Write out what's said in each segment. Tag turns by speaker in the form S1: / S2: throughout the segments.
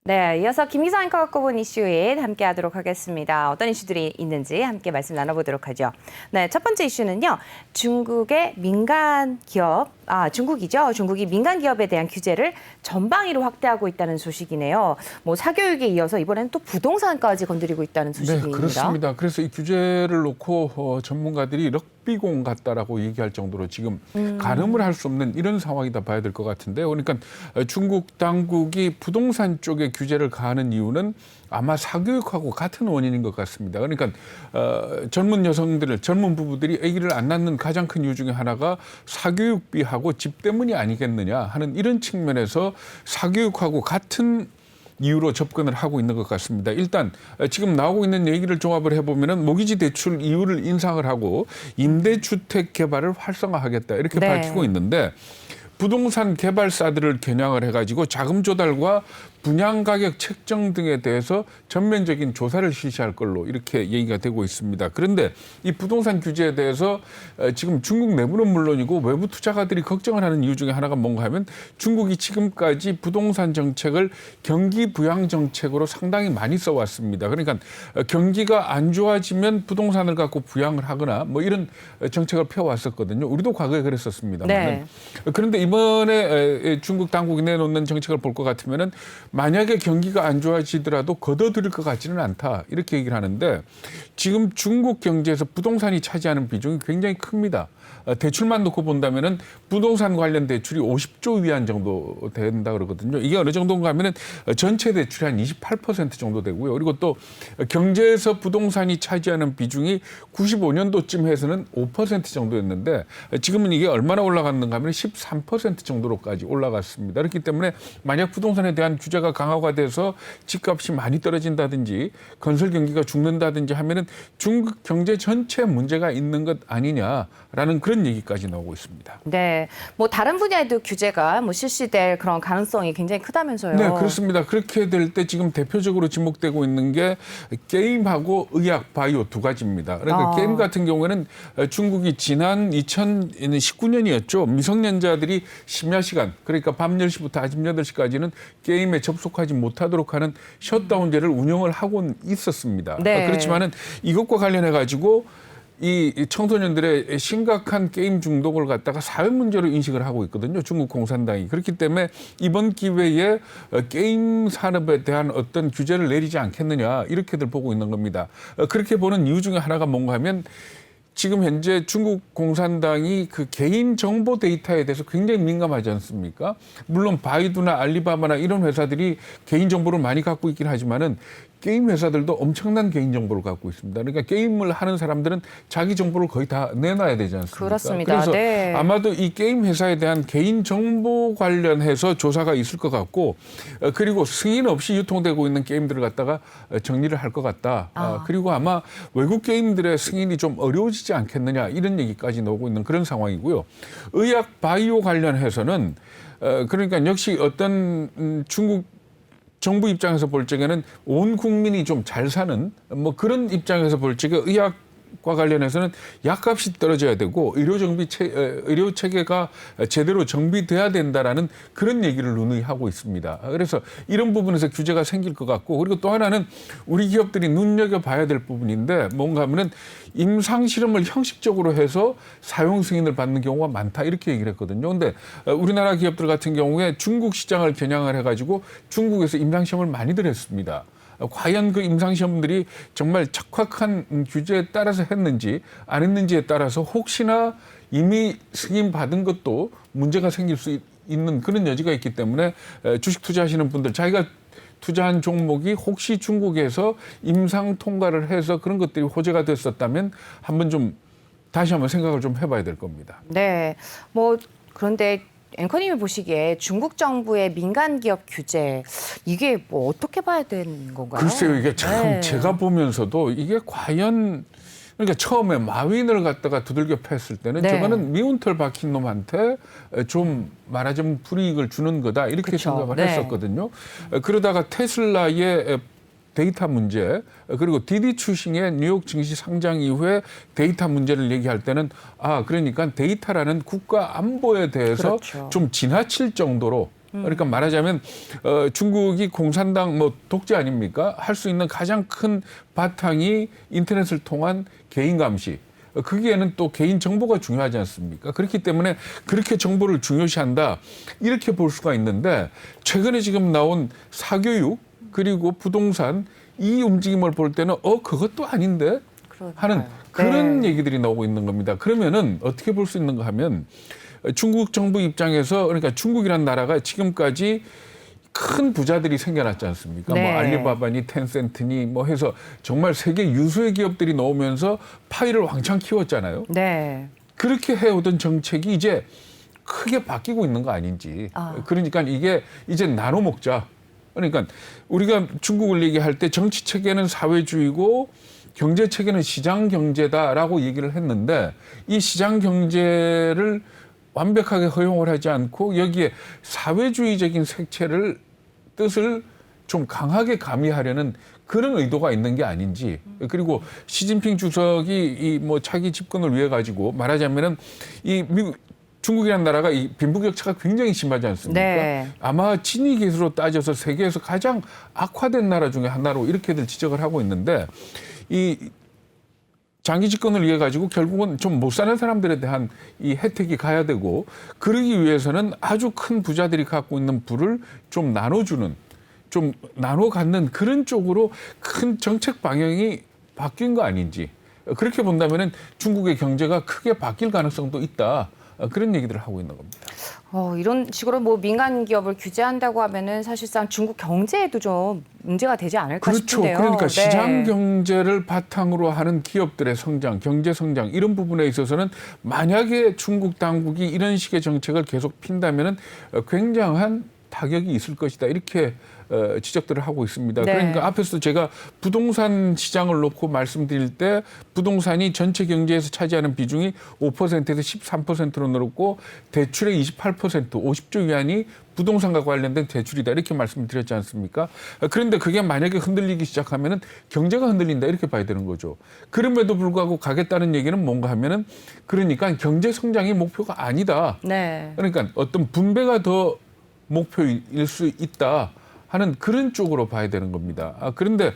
S1: 네, 이어서 김기성 앵커가 꼽은 이슈에 함께하도록 하겠습니다. 어떤 이슈들이 있는지 함께 말씀 나눠보도록 하죠. 네, 첫 번째 이슈는요. 중국의 민간 기업, 중국이죠. 중국이 민간 기업에 대한 규제를 전방위로 확대하고 있다는 소식이네요. 뭐 사교육에 이어서 이번에는 또 부동산까지 건드리고 있다는 소식입니다.
S2: 네, 그렇습니다. 그래서 이 규제를 놓고 전문가들이 럭비공 같다라고 얘기할 정도로 지금 가늠을 할 수 없는 이런 상황이다 봐야 될 것 같은데요. 그러니까 중국 당국이 부동산 쪽에 규제를 가하는 이유는 아마 사교육하고 같은 원인인 것 같습니다. 그러니까 젊은 여성들, 젊은 부부들이 아기를 안 낳는 가장 큰 이유 중에 하나가 사교육비하고 집 때문이 아니겠느냐 하는 이런 측면에서 사교육하고 같은 이유로 접근을 하고 있는 것 같습니다. 일단 지금 나오고 있는 얘기를 종합을 해보면은 모기지 대출 이유를 인상을 하고 임대주택 개발을 활성화하겠다 이렇게 밝히고 있는데 부동산 개발사들을 겨냥을 해가지고 자금 조달과 분양 가격 책정 등에 대해서 전면적인 조사를 실시할 걸로 이렇게 얘기가 되고 있습니다. 그런데 이 부동산 규제에 대해서 지금 중국 내부는 물론이고 외부 투자가들이 걱정을 하는 이유 중에 하나가 뭔가 하면 중국이 지금까지 부동산 정책을 경기 부양 정책으로 상당히 많이 써왔습니다. 그러니까 경기가 안 좋아지면 부동산을 갖고 부양을 하거나 뭐 이런 정책을 펴왔었거든요. 우리도 과거에 그랬었습니다만.
S1: 네.
S2: 그런데 이번에 중국 당국이 내놓는 정책을 볼 것 같으면은 만약에 경기가 안 좋아지더라도 걷어들일 것 같지는 않다. 이렇게 얘기를 하는데 지금 중국 경제에서 부동산이 차지하는 비중이 굉장히 큽니다. 대출만 놓고 본다면은 부동산 관련 대출이 50조 위안 정도 된다 그러거든요. 이게 어느 정도인가 하면은 전체 대출이 한 28% 정도 되고요. 그리고 또 경제에서 부동산이 차지하는 비중이 95년도쯤 해서는 5% 정도였는데 지금은 이게 얼마나 올라갔는가 하면 13% 정도로까지 올라갔습니다. 그렇기 때문에 만약 부동산에 대한 규제가 강화가 돼서 집값이 많이 떨어진다든지 건설 경기가 죽는다든지 하면은 중국 경제 전체에 문제가 있는 것 아니냐라는 그런 얘기까지 나오고 있습니다.
S1: 네, 뭐 다른 분야에도 규제가 뭐 실시될 그런 가능성이 굉장히 크다면서요.
S2: 네, 그렇습니다. 그렇게 될 때 지금 대표적으로 지목되고 있는 게 게임하고 의학, 바이오 두 가지입니다. 그러니까 게임 같은 경우에는 중국이 지난 2019년이었죠. 미성년자들이 심야 시간, 그러니까 밤 10시부터 아침 8시까지는 게임에 접속하지 못하도록 하는 셧다운제를 운영을 하고 있었습니다.
S1: 네.
S2: 그렇지만은 이것과 관련해 가지고 이 청소년들의 심각한 게임 중독을 갖다가 사회 문제로 인식을 하고 있거든요. 중국 공산당이. 그렇기 때문에 이번 기회에 게임 산업에 대한 어떤 규제를 내리지 않겠느냐 이렇게들 보고 있는 겁니다. 그렇게 보는 이유 중에 하나가 뭔가 하면 지금 현재 중국 공산당이 그 개인 정보 데이터에 대해서 굉장히 민감하지 않습니까? 물론 바이두나 알리바바나 이런 회사들이 개인 정보를 많이 갖고 있긴 하지만은 게임 회사들도 엄청난 개인 정보를 갖고 있습니다. 그러니까 게임을 하는 사람들은 자기 정보를 거의 다 내놔야 되지 않습니까?
S1: 그렇습니다.
S2: 그래서
S1: 네.
S2: 아마도 이 게임 회사에 대한 개인 정보 관련해서 조사가 있을 것 같고 그리고 승인 없이 유통되고 있는 게임들을 갖다가 정리를 할 것 같다. 그리고 아마 외국 게임들의 승인이 좀 어려워지지 않겠느냐 이런 얘기까지 나오고 있는 그런 상황이고요. 의학 바이오 관련해서는 그러니까 역시 어떤 중국 정부 입장에서 볼 적에는 온 국민이 좀 잘 사는 뭐 그런 입장에서 볼 적에 의학과 관련해서는 약값이 떨어져야 되고 의료 체계가 제대로 정비돼야 된다라는 그런 얘기를 누누이 하고 있습니다. 그래서 이런 부분에서 규제가 생길 것 같고 그리고 또 하나는 우리 기업들이 눈여겨봐야 될 부분인데 뭔가 하면은 임상 실험을 형식적으로 해서 사용 승인을 받는 경우가 많다 이렇게 얘기를 했거든요. 그런데 우리나라 기업들 같은 경우에 중국 시장을 겨냥을 해가지고 중국에서 임상 시험을 많이들 했습니다. 과연 그 임상시험들이 정말 척박한 규제에 따라서 했는지 안 했는지에 따라서 혹시나 이미 승인받은 것도 문제가 생길 수 있는 그런 여지가 있기 때문에 주식 투자하시는 분들 자기가 투자한 종목이 혹시 중국에서 임상 통과를 해서 그런 것들이 호재가 됐었다면 다시 한번 생각을 좀 해봐야 될 겁니다.
S1: 네, 뭐 그런데 앵커님이 보시기에 중국 정부의 민간 기업 규제 이게 뭐 어떻게 봐야 되는 건가요?
S2: 글쎄요, 이게 참
S1: 네.
S2: 제가 보면서도 이게 과연 그러니까 처음에 마윈을 갖다가 두들겨 팼을 때는
S1: 네.
S2: 저거는 미운 털 박힌 놈한테 좀 말하자면 불이익을 주는 거다 이렇게
S1: 그쵸.
S2: 생각을
S1: 네.
S2: 했었거든요. 그러다가 테슬라의 데이터 문제 그리고 디디 추싱의 뉴욕 증시 상장 이후에 데이터 문제를 얘기할 때는 그러니까 데이터라는 국가 안보에 대해서
S1: 그렇죠.
S2: 좀 지나칠 정도로 그러니까 말하자면 중국이 공산당 뭐 독재 아닙니까? 할 수 있는 가장 큰 바탕이 인터넷을 통한 개인 감시. 거기에는 또 개인 정보가 중요하지 않습니까? 그렇기 때문에 그렇게 정보를 중요시한다. 이렇게 볼 수가 있는데 최근에 지금 나온 사교육 그리고 부동산 이 움직임을 볼 때는 그것도 아닌데 하는 그런 얘기들이 나오고 있는 겁니다. 그러면은 어떻게 볼 수 있는가 하면 중국 정부 입장에서 그러니까 중국이라는 나라가 지금까지 큰 부자들이 생겨났지 않습니까?
S1: 네.
S2: 뭐 알리바바니 텐센트니 뭐 해서 정말 세계 유수의 기업들이 나오면서 파이를 왕창 키웠잖아요.
S1: 네.
S2: 그렇게 해오던 정책이 이제 크게 바뀌고 있는 거 아닌지. 그러니까 이게 이제 나눠 먹자. 그러니까 우리가 중국을 얘기할 때 정치 체계는 사회주의고 경제 체계는 시장 경제다라고 얘기를 했는데 이 시장 경제를 완벽하게 허용을 하지 않고 여기에 사회주의적인 색채를 뜻을 좀 강하게 가미하려는 그런 의도가 있는 게 아닌지. 그리고 시진핑 주석이 이 뭐 차기 집권을 위해 가지고 말하자면은 이 미국 중국이라는 나라가 이 빈부격차가 굉장히 심하지 않습니까?
S1: 네.
S2: 아마 진위 기술로 따져서 세계에서 가장 악화된 나라 중에 하나로 이렇게들 지적을 하고 있는데 이 장기 집권을 위해 가지고 결국은 좀 못 사는 사람들에 대한 이 혜택이 가야 되고 그러기 위해서는 아주 큰 부자들이 갖고 있는 부를 좀 나눠주는 좀 나눠 갖는 그런 쪽으로 큰 정책 방향이 바뀐 거 아닌지 그렇게 본다면은 중국의 경제가 크게 바뀔 가능성도 있다. 그런 얘기들을 하고 있는 겁니다.
S1: 이런 식으로 뭐 민간 기업을 규제한다고 하면은 사실상 중국 경제에도 좀 문제가 되지 않을까
S2: 그렇죠.
S1: 싶은데요.
S2: 그러니까
S1: 네.
S2: 시장 경제를 바탕으로 하는 기업들의 성장, 경제 성장 이런 부분에 있어서는 만약에 중국 당국이 이런 식의 정책을 계속 핀다면은 굉장한 타격이 있을 것이다. 이렇게 지적들을 하고 있습니다.
S1: 네.
S2: 그러니까 앞에서도 제가 부동산 시장을 놓고 말씀드릴 때 부동산이 전체 경제에서 차지하는 비중이 5%에서 13%로 늘었고 대출의 28%, 50조 위안이 부동산과 관련된 대출이다. 이렇게 말씀을 드렸지 않습니까? 그런데 그게 만약에 흔들리기 시작하면은 경제가 흔들린다. 이렇게 봐야 되는 거죠. 그럼에도 불구하고 가겠다는 얘기는 뭔가 하면은 그러니까 경제 성장이 목표가 아니다.
S1: 네.
S2: 그러니까 어떤 분배가 더 목표일 수 있다 하는 그런 쪽으로 봐야 되는 겁니다. 그런데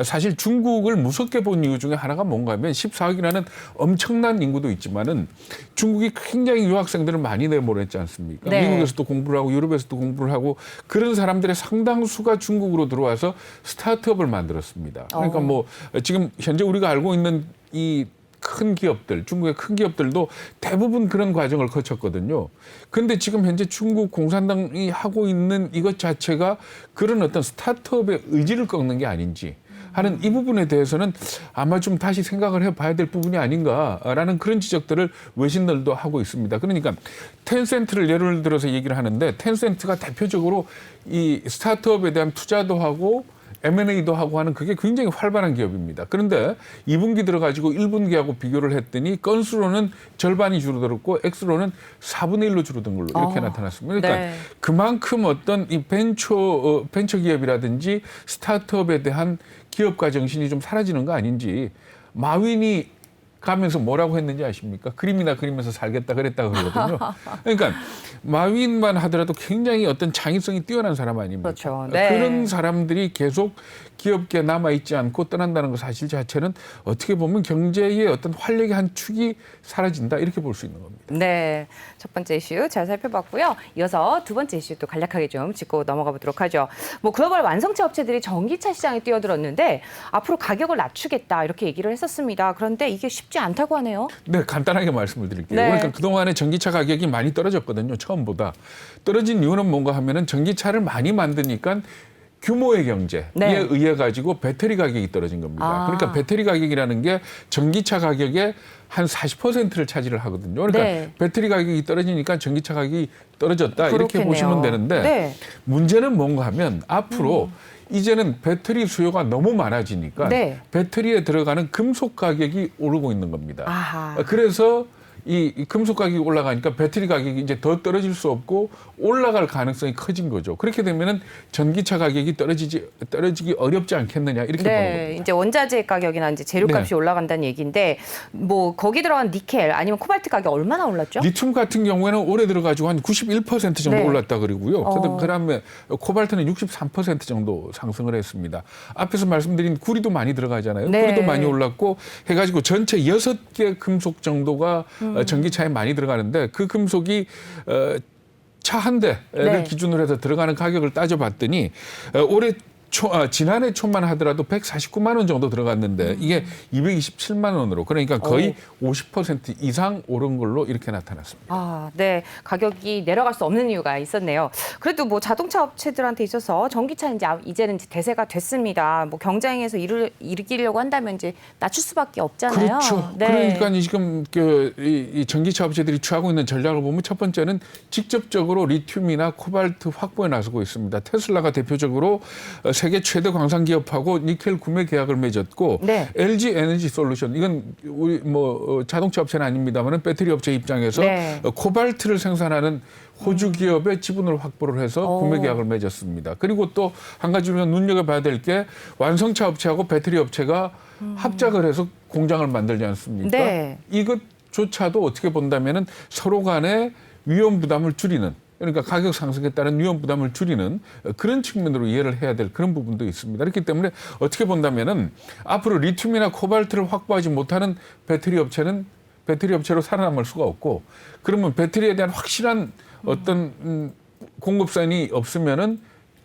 S2: 사실 중국을 무섭게 본 이유 중에 하나가 뭔가 하면 14억이라는 엄청난 인구도 있지만은 중국이 굉장히 유학생들을 많이 내보냈지 않습니까?
S1: 네.
S2: 미국에서도 공부를 하고 유럽에서도 공부를 하고 그런 사람들의 상당수가 중국으로 들어와서 스타트업을 만들었습니다. 그러니까 뭐 지금 현재 우리가 알고 있는 이 큰 기업들, 중국의 큰 기업들도 대부분 그런 과정을 거쳤거든요. 그런데 지금 현재 중국 공산당이 하고 있는 이것 자체가 그런 어떤 스타트업의 의지를 꺾는 게 아닌지 하는 이 부분에 대해서는 아마 좀 다시 생각을 해봐야 될 부분이 아닌가라는 그런 지적들을 외신들도 하고 있습니다. 그러니까 텐센트를 예를 들어서 얘기를 하는데 텐센트가 대표적으로 이 스타트업에 대한 투자도 하고 M&A도 하고 하는 그게 굉장히 활발한 기업입니다. 그런데 2분기 들어가지고 1분기하고 비교를 했더니 건수로는 절반이 줄어들었고 액수로는 4분의 1로 줄어든 걸로 이렇게 나타났습니다. 그러니까
S1: 네.
S2: 그만큼 어떤 이 벤처 기업이라든지 스타트업에 대한 기업가 정신이 좀 사라지는 거 아닌지 마윈이 가면서 뭐라고 했는지 아십니까? 그림이나 그리면서 살겠다 그랬다 그러거든요. 그러니까 마윈만 하더라도 굉장히 어떤 창의성이 뛰어난 사람 아닙니까?
S1: 그렇죠. 네.
S2: 그런 사람들이 계속 기업계에 남아있지 않고 떠난다는 것 사실 자체는 어떻게 보면 경제의 어떤 활력의 한 축이 사라진다 이렇게 볼 수 있는 겁니다.
S1: 네, 첫 번째 이슈 잘 살펴봤고요. 이어서 두 번째 이슈 또 간략하게 좀 짚고 넘어가 보도록 하죠. 뭐 글로벌 완성차 업체들이 전기차 시장에 뛰어들었는데 앞으로 가격을 낮추겠다 이렇게 얘기를 했었습니다. 그런데 이게 쉽지 않다고 하네요.
S2: 네, 간단하게 말씀을 드릴게요.
S1: 네.
S2: 그러니까 그동안에 전기차 가격이 많이 떨어졌거든요. 처음보다. 떨어진 이유는 뭔가 하면은 전기차를 많이 만드니까 규모의 경제에
S1: 네.
S2: 의해 가지고 배터리 가격이 떨어진 겁니다. 그러니까 배터리 가격이라는 게 전기차 가격의 한 40%를 차지를 하거든요. 그러니까
S1: 네.
S2: 배터리 가격이 떨어지니까 전기차 가격이 떨어졌다 이렇게
S1: 그렇겠네요.
S2: 보시면 되는데
S1: 네.
S2: 문제는 뭔가 하면 앞으로 이제는 배터리 수요가 너무 많아지니까
S1: 네.
S2: 배터리에 들어가는 금속 가격이 오르고 있는 겁니다.
S1: 아하.
S2: 그래서 이 금속 가격이 올라가니까 배터리 가격이 이제 더 떨어질 수 없고 올라갈 가능성이 커진 거죠. 그렇게 되면은 전기차 가격이 떨어지기 어렵지 않겠느냐 이렇게 보는 겁니다.
S1: 네, 이제 원자재 가격이나 이제 재료값이
S2: 네.
S1: 올라간다는 얘기인데 뭐 거기 들어간 니켈 아니면 코발트 가격 얼마나 올랐죠?
S2: 리튬 같은 경우에는 올해 들어가지고 한 91% 정도
S1: 네.
S2: 올랐다 그러고요. 그다음에 코발트는 63% 정도 상승을 했습니다. 앞에서 말씀드린 구리도 많이 들어가잖아요.
S1: 네.
S2: 구리도 많이 올랐고 해가지고 전체 6개 금속 정도가 전기차에 많이 들어가는데 그 금속이 차 한 대를
S1: 네.
S2: 기준으로 해서 들어가는 가격을 따져봤더니 올해 지난해 초만 하더라도 149만 원 정도 들어갔는데 이게 227만 원으로 그러니까 거의 50% 이상 오른 걸로 이렇게 나타났습니다.
S1: 아, 네. 가격이 내려갈 수 없는 이유가 있었네요. 그래도 뭐 자동차 업체들한테 있어서 전기차 이제는 이제 대세가 됐습니다. 뭐 경쟁에서 이기려고 한다면 이제 낮출 수밖에 없잖아요.
S2: 그렇죠.
S1: 네.
S2: 그러니까 지금 이 전기차 업체들이 취하고 있는 전략을 보면 첫 번째는 직접적으로 리튬이나 코발트 확보에 나서고 있습니다. 테슬라가 대표적으로 세계 최대 광산 기업하고 니켈 구매 계약을 맺었고
S1: 네.
S2: LG 에너지 솔루션 이건 우리 뭐 자동차 업체는 아닙니다만은 배터리 업체 입장에서
S1: 네.
S2: 코발트를 생산하는 호주 기업의 지분을 확보를 해서 구매 계약을 맺었습니다. 그리고 또 한 가지 우리가 눈여겨봐야 될 게 완성차 업체하고 배터리 업체가 합작을 해서 공장을 만들지 않습니까?
S1: 네.
S2: 이것조차도 어떻게 본다면은 서로 간의 위험 부담을 줄이는 그러니까 가격 상승에 따른 위험 부담을 줄이는 그런 측면으로 이해를 해야 될 그런 부분도 있습니다. 그렇기 때문에 어떻게 본다면은 앞으로 리튬이나 코발트를 확보하지 못하는 배터리 업체는 배터리 업체로 살아남을 수가 없고 그러면 배터리에 대한 확실한 어떤 공급선이 없으면은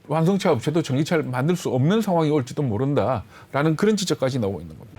S2: 완성차 업체도 전기차를 만들 수 없는 상황이 올지도 모른다라는 그런 지적까지 나오고 있는 겁니다.